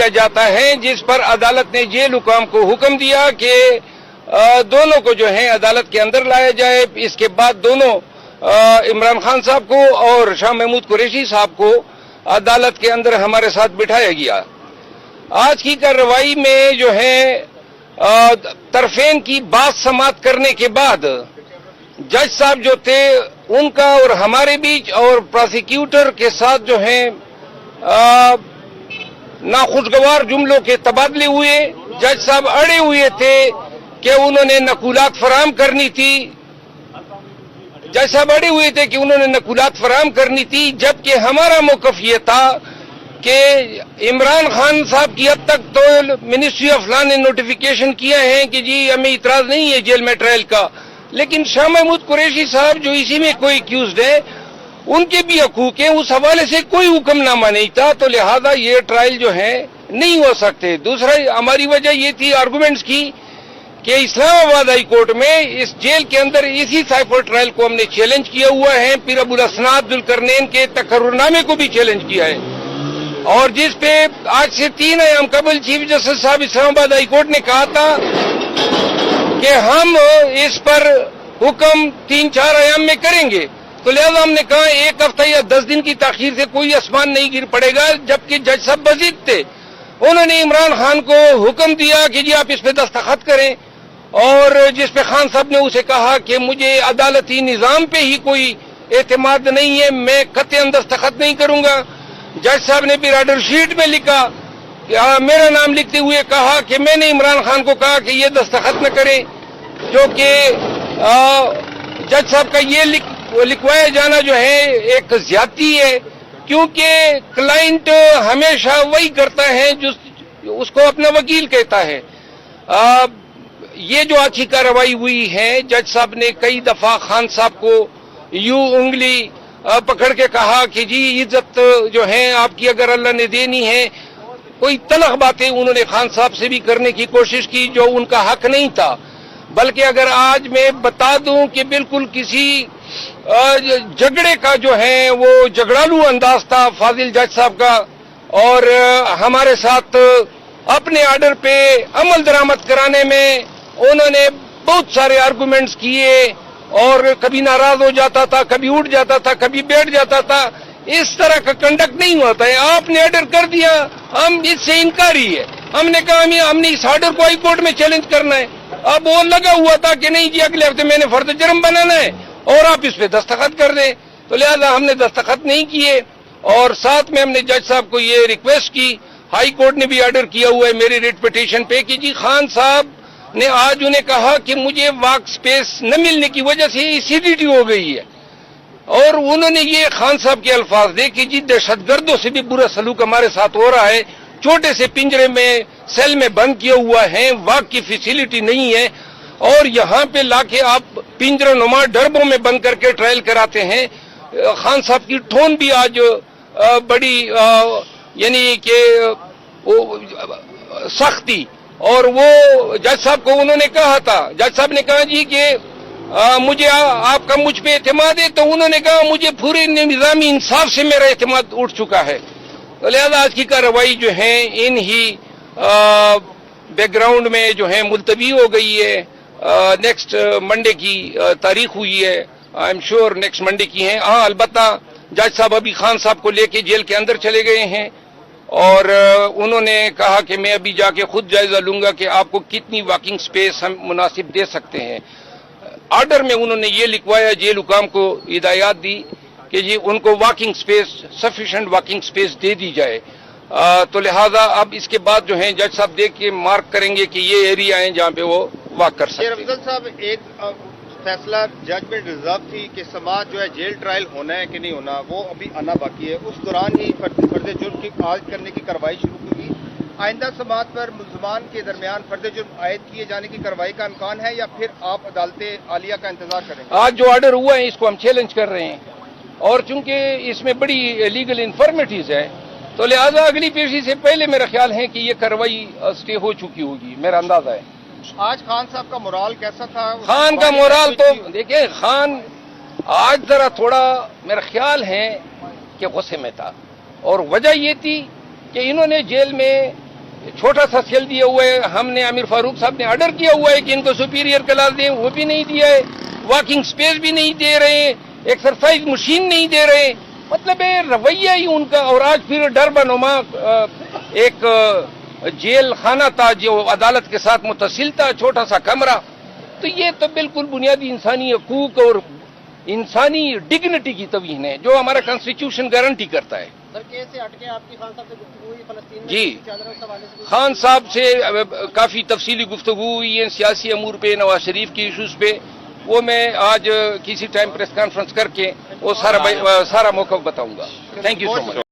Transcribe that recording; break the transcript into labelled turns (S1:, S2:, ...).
S1: किया जाता है, जिस पर अदालत ने जेल हुकाम को हुक्म दिया कि दोनों को जो है अदालत के अंदर लाया जाए। इसके बाद दोनों इमरान खान साहब को और शाह महमूद कुरैशी साहब को अदालत के अंदर हमारे साथ बिठाया गया। आज की कार्रवाई में जो है तरफेन की बात समाप्त करने के बाद जज साहब जो थे उनका और हमारे बीच और प्रोसिक्यूटर के साथ जो है नाखुशगवार जुमलों के तबादले हुए। जज साहब अड़े हुए थे कि उन्होंने नकुलात फराहम करनी थी। जज साहब अड़े हुए थे कि उन्होंने नकुलात फराहम करनी थी, जबकि हमारा मौकफ ये था कि इमरान खान साहब की अब तक तो मिनिस्ट्री ऑफ लॉ ने नोटिफिकेशन किया है कि जी हमें इतराज नहीं है जेल में ट्रायल का, लेकिन शाह महमूद कुरैशी साहब जो इसी में कोई एक्यूज्ड है उनके भी हकूक हैं, उस हवाले से कोई हुक्मनामा नहीं था, तो लिहाजा ये ट्रायल जो है नहीं हो सकते। दूसरा हमारी वजह ये थी आर्गुमेंट्स की कि इस्लामाबाद हाई कोर्ट में इस जेल के अंदर इसी साइफर ट्रायल को हमने चैलेंज किया हुआ है, फिर अबुल असनाद जुल्करनैन के तकर्रुरनामे को भी चैलेंज किया है, और जिस पे आज से 3 अयाम कबल चीफ जस्टिस साहब इस्लामाबाद हाई कोर्ट ने कहा था कि हम इस पर हुक्म 3-4 अयाम में करेंगे, तो लिहाजा हमने कहा 1 हफ्ता या 10 दिन की ताखीर से कोई आसमान नहीं गिर पड़ेगा। जबकि जज साहब बजीद थे, उन्होंने इमरान खान को हुक्म दिया कि जी आप इस पे दस्तखत करें, और जिस पे खान साहब ने उसे कहा कि मुझे अदालती निजाम पे ही कोई एतमाद नहीं है, मैं कतई दस्तखत नहीं करूंगा। जज साहब ने फिर ऑर्डर शीट में लिखा, मेरा नाम लिखते हुए कहा कि मैंने इमरान खान को कहा कि ये दस्तखत न करें, जो कि जज साहब का ये लिखवाया जाना जो है एक ज्यादती है, क्योंकि क्लाइंट हमेशा वही करता है जो उसको अपना वकील कहता है। ये जो अच्छी कार्रवाई हुई है, जज साहब ने कई दफा खान साहब को यूं उंगली पकड़ के कहा कि जी इज्जत जो है आपकी अगर अल्लाह ने देनी है, कोई तलख बातें उन्होंने खान साहब से भी करने की कोशिश की जो उनका हक नहीं था। बल्कि अगर आज मैं बता दूं कि बिल्कुल किसी झगड़े का जो है वो झगड़ालू अंदाज था फाजिल जज साहब का, और हमारे साथ अपने ऑर्डर पे अमल दरामद कराने में उन्होंने बहुत सारे आर्गुमेंट्स किए, और कभी नाराज हो जाता था, कभी उठ जाता था, कभी बैठ जाता था। इस तरह का कंडक्ट नहीं होता है। आपने ऑर्डर कर दिया, हम इससे इनकारी है। हमने कहा हमने इस ऑर्डर को हाई कोर्ट में चैलेंज करना है। अब वो लगा हुआ था कि नहीं जी अगले हफ्ते मैंने फर्द जुर्म बनाना है और आप इस पे दस्तखत कर दें, तो लिहाजा हमने दस्तखत नहीं किए। और साथ में हमने जज साहब को ये रिक्वेस्ट की, हाई कोर्ट ने भी ऑर्डर किया हुआ है मेरी रिट पिटीशन पे कि जी खान साहब ने आज उन्हें कहा कि मुझे वाक स्पेस न मिलने की वजह से एसिडिटी हो गई है, और उन्होंने ये खान साहब के अल्फाज दे कि जी दहशतगर्दों से भी बुरा सलूक हमारे साथ हो रहा है, छोटे से पिंजरे में सेल में बंद किया हुआ है, वाक की फैसिलिटी नहीं है, और यहाँ पे लाके आप पिंजरा नुमा डरबों में बंद करके ट्रायल कराते हैं। खान साहब की टोन भी आज बड़ी यानी कि सख्ती, और वो जज साहब को उन्होंने कहा था, जज साहब ने कहा जी कि मुझे आपका मुझ पे एतमाद है, तो उन्होंने कहा मुझे पूरे निजामी इंसाफ से मेरा एतमाद उठ चुका है। तो लिहाजा आज की कार्रवाई जो है इन ही बैकग्राउंड में जो है मुलतवी हो गई है। नेक्स्ट मंडे की तारीख हुई है, I am sure next Monday की है। हाँ, अलबत्ता जज साहब अभी खान साहब को लेके जेल के अंदर चले गए हैं, और उन्होंने कहा कि मैं अभी जाके खुद जायजा लूंगा कि आपको कितनी वॉकिंग स्पेस हम मुनासिब दे सकते हैं। ऑर्डर में उन्होंने ये लिखवाया, जेल हुकाम को हिदायत दी कि जी उनको walking space, sufficient walking space दे दी जाए। तो लिहाजा अब इसके बाद जो है जज साहब देख के मार्क करेंगे कि ये एरिया है जहाँ पे वो वॉक कर सकते हैं।
S2: अफजल साहब, एक फैसला जजमेंट रिजर्व थी कि समाज जो है जेल ट्रायल होना है कि नहीं होना, वो अभी आना बाकी है। उस दौरान ही फर्द जुर्म की आज करने की कार्रवाई शुरू होगी। आइंदा समाज पर मुलजमान के दरमियान फर्द जुर्म आयद किए जाने की कार्रवाई का इम्कान है, या फिर आप अदालत आलिया का इंतजार करेंगे?
S1: आज जो ऑर्डर हुआ है इसको हम चैलेंज कर रहे हैं, और चूंकि इसमें बड़ी लीगल इन्फॉर्मेटिव है, तो लिहाजा अगली पेशी से पहले मेरा ख्याल है कि ये कार्रवाई स्टे हो चुकी होगी, मेरा अंदाजा है।
S2: आज खान साहब का मोराल कैसा था?
S1: खान का मोराल तो देखिए, खान आज जरा थोड़ा मेरा ख्याल है कि गुस्से में था, और वजह ये थी कि इन्होंने जेल में छोटा सा सेल दिया हुआ है, हमने आमिर फारूक साहब ने ऑर्डर किया हुआ है कि इनको सुपीरियर क्लास दें, वो भी नहीं दिया है, वॉकिंग स्पेस भी नहीं दे रहे हैं, एक्सरसाइज मशीन नहीं दे रहे, मतलब है रवैया ही उनका। और आज फिर डर बनुमा एक जेल खाना था जो अदालत के साथ मुतसिल था, छोटा सा कमरा। तो ये तो बिल्कुल बुनियादी इंसानी हकूक और इंसानी डिग्निटी की तवीहीन है जो हमारा कॉन्स्टिट्यूशन गारंटी करता है।
S3: सर केस से हटके आपकी खान साहब से गुफ्तगू हुई फलस्तीन में
S1: जी।
S3: चल रहे उस हवाले से?
S1: खान साहब से काफी तफसीली गुफ्तगू हुई है सियासी अमूर पे, नवाज शरीफ की इशूज पे। वो मैं आज किसी टाइम प्रेस कॉन्फ्रेंस करके वो सारा मौका बताऊंगा। Thank you so much.